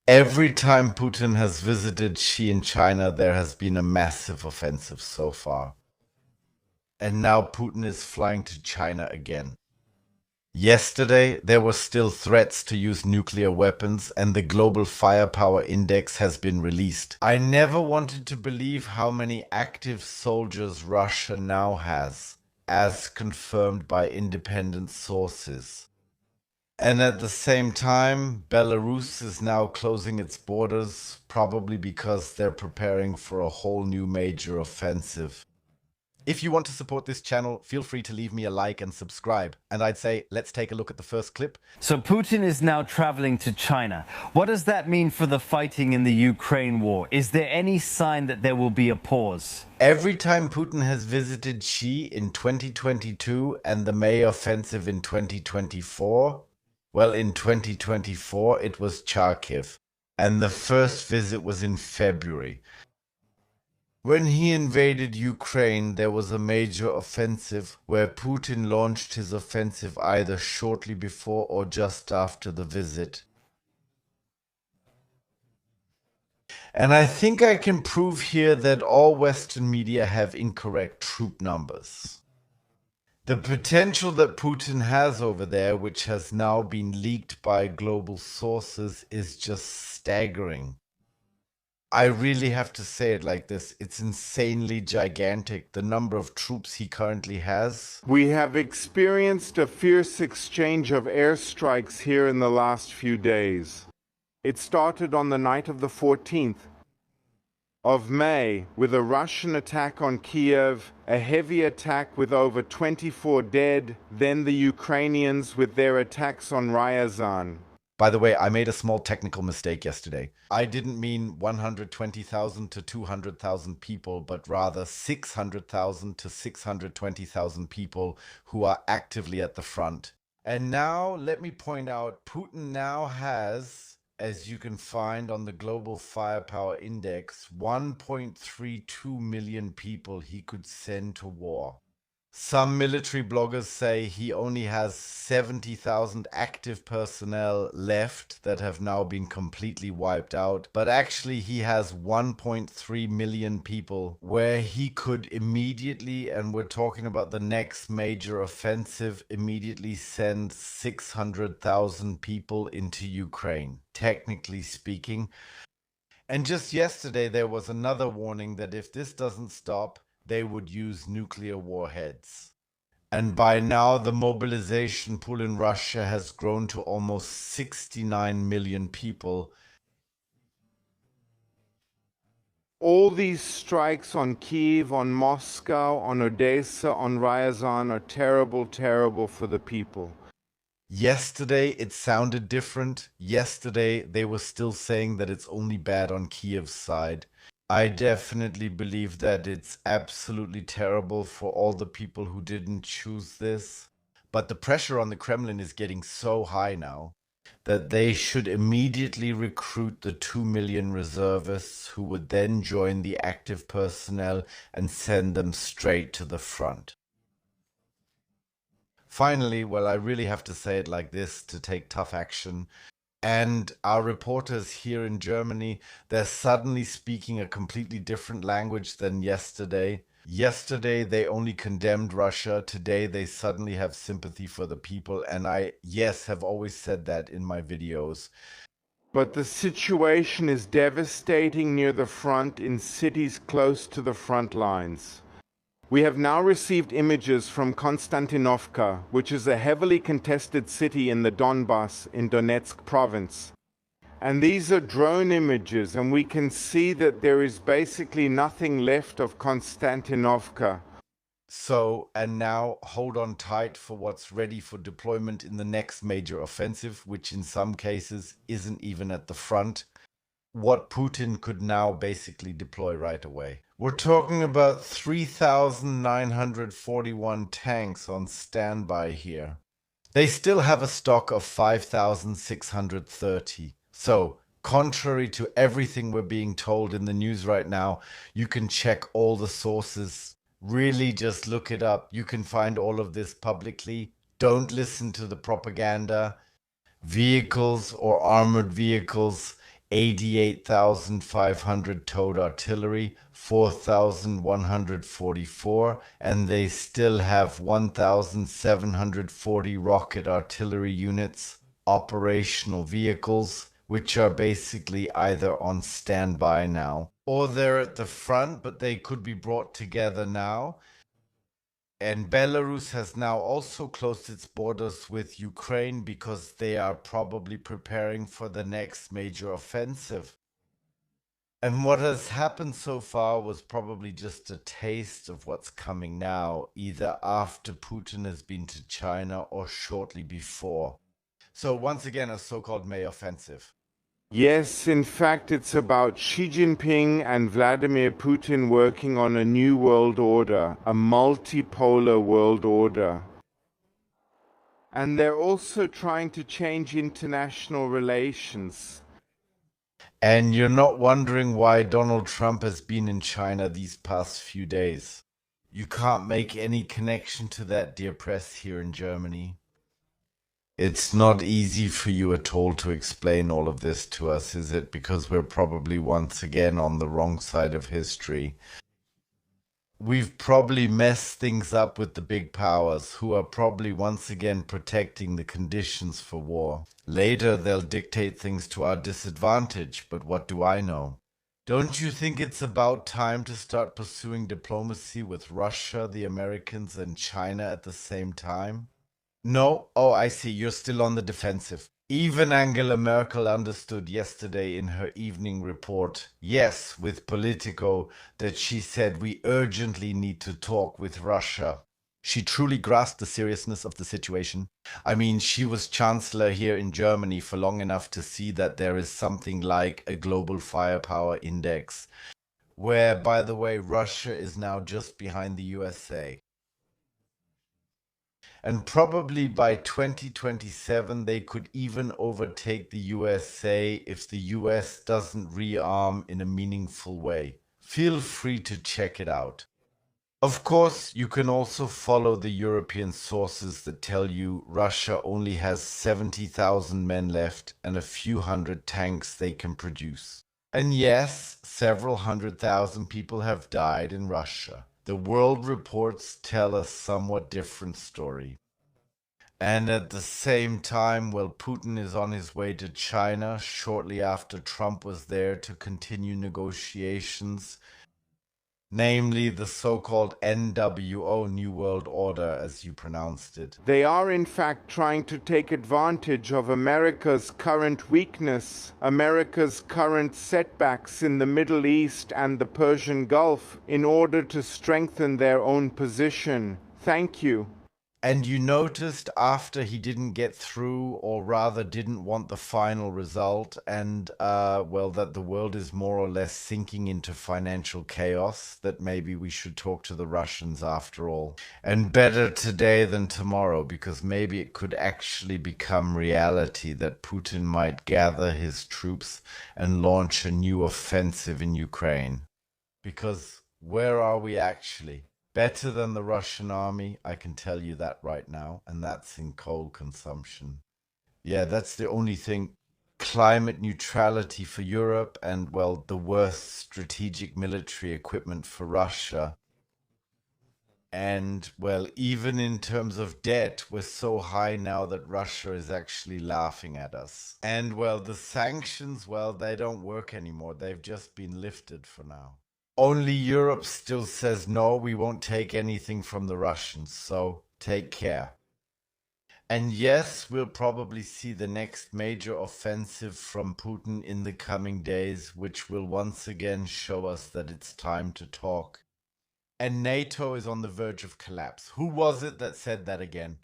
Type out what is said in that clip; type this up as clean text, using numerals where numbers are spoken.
Every time Putin has visited Xi in China, there has been a massive offensive so far. And now Putin is flying to China again. Yesterday, there were still threats to use nuclear weapons, and the global firepower index has been released. I never wanted to believe how many active soldiers Russia now has, as confirmed by independent sources. And at the same time, Belarus is now closing its borders, probably because they're preparing for a whole new major offensive. If you want to support this channel, feel free to leave me a like and subscribe. And I'd say, let's take a look at the first clip. So Putin is now traveling to China. What does that mean for the fighting in the Ukraine war? Is there any sign that there will be a pause? Every time Putin has visited Xi in 2022 and the May offensive in 2024, well, in 2024 it was Kharkiv, and the first visit was in February. When he invaded Ukraine, there was a major offensive where Putin launched his offensive either shortly before or just after the visit. And I think I can prove here that all Western media have incorrect troop numbers. The potential that Putin has over there, which has now been leaked by global sources, is just staggering. I really have to say it like this. It's insanely gigantic, the number of troops he currently has. We have experienced a fierce exchange of airstrikes here in the last few days. It started on the night of the 14th of May with a Russian attack on Kiev, a heavy attack with over 24 dead, then the Ukrainians with their attacks on Ryazan. By the way, I made a small technical mistake yesterday. I didn't mean 120,000 to 200,000 people, but rather 600,000 to 620,000 people who are actively at the front. And now let me point out, Putin now has, as you can find on the Global Firepower Index, 1.32 million people he could send to war. Some military bloggers say he only has 70,000 active personnel left that have now been completely wiped out, but actually he has 1.3 million people where he could immediately, and we're talking about the next major offensive, immediately send 600,000 people into Ukraine, technically speaking. And just yesterday there was another warning that if this doesn't stop, they would use nuclear warheads. And by now, the mobilization pool in Russia has grown to almost 69 million people. All these strikes on Kiev, on Moscow, on Odessa, on Ryazan are terrible, terrible for the people. Yesterday, it sounded different. Yesterday, they were still saying that it's only bad on Kiev's side. I definitely believe that it's absolutely terrible for all the people who didn't choose this. But the pressure on the Kremlin is getting so high now that they should immediately recruit the 2 million reservists who would then join the active personnel and send them straight to the front. Finally, well, I really have to say it like this to take tough action. And our reporters here in Germany, they're suddenly speaking a completely different language than yesterday. Yesterday, they only condemned Russia. Today, they suddenly have sympathy for the people. And I, yes, have always said that in my videos. But the situation is devastating near the front in cities close to the front lines. We have now received images from Konstantinovka, which is a heavily contested city in the Donbass in Donetsk province. And these are drone images, and we can see that there is basically nothing left of Konstantinovka. So, and now hold on tight for what's ready for deployment in the next major offensive, which in some cases isn't even at the front. What Putin could now basically deploy right away. We're talking about 3,941 tanks on standby here. They still have a stock of 5,630. So, contrary to everything we're being told in the news right now, you can check all the sources. Really just look it up. You can find all of this publicly. Don't listen to the propaganda. Vehicles or armored vehicles, 88,500 towed artillery, 4,144, and they still have 1,740 rocket artillery units, operational vehicles, which are basically either on standby now, or they're at the front, but they could be brought together now. And Belarus has now also closed its borders with Ukraine because they are probably preparing for the next major offensive. And what has happened so far was probably just a taste of what's coming now, either after Putin has been to China or shortly before. So once again, a so-called May offensive. Yes, in fact, it's about Xi Jinping and Vladimir Putin working on a new world order, a multipolar world order. And they're also trying to change international relations. And you're not wondering why Donald Trump has been in China these past few days. You can't make any connection to that, dear press, here in Germany. It's not easy for you at all to explain all of this to us, is it? Because we're probably once again on the wrong side of history. We've probably messed things up with the big powers, who are probably once again protecting the conditions for war. Later, they'll dictate things to our disadvantage, but what do I know? Don't you think it's about time to start pursuing diplomacy with Russia, the Americans, and China at the same time? No? Oh, I see. You're still on the defensive. Even Angela Merkel understood yesterday in her evening report, yes, with Politico, that she said we urgently need to talk with Russia. She truly grasped the seriousness of the situation. I mean, she was chancellor here in Germany for long enough to see that there is something like a global firepower index, where, by the way, Russia is now just behind the USA. And probably by 2027, they could even overtake the USA if the US doesn't rearm in a meaningful way. Feel free to check it out. Of course, you can also follow the European sources that tell you Russia only has 70,000 men left and a few hundred tanks they can produce. And yes, several 100,000 people have died in Russia. The world reports tell a somewhat different story. And at the same time, while Putin is on his way to China shortly after Trump was there to continue negotiations, namely the so-called NWO, New World Order, as you pronounced it. They are in fact trying to take advantage of America's current weakness, America's current setbacks in the Middle East and the Persian Gulf in order to strengthen their own position. Thank you. And you noticed after he didn't get through, or rather didn't want the final result, and, well, that the world is more or less sinking into financial chaos, that maybe we should talk to the Russians after all. And better today than tomorrow, because maybe it could actually become reality that Putin might gather his troops and launch a new offensive in Ukraine. Because where are we actually? Better than the Russian army, I can tell you that right now, and that's in coal consumption. Yeah, that's the only thing. Climate neutrality for Europe and, well, the worst strategic military equipment for Russia. And, well, even in terms of debt, we're so high now that Russia is actually laughing at us. And, well, the sanctions, well, they don't work anymore. They've just been lifted for now. Only Europe still says, no, we won't take anything from the Russians, so take care. And yes, we'll probably see the next major offensive from Putin in the coming days, which will once again show us that it's time to talk. And NATO is on the verge of collapse. Who was it that said that again?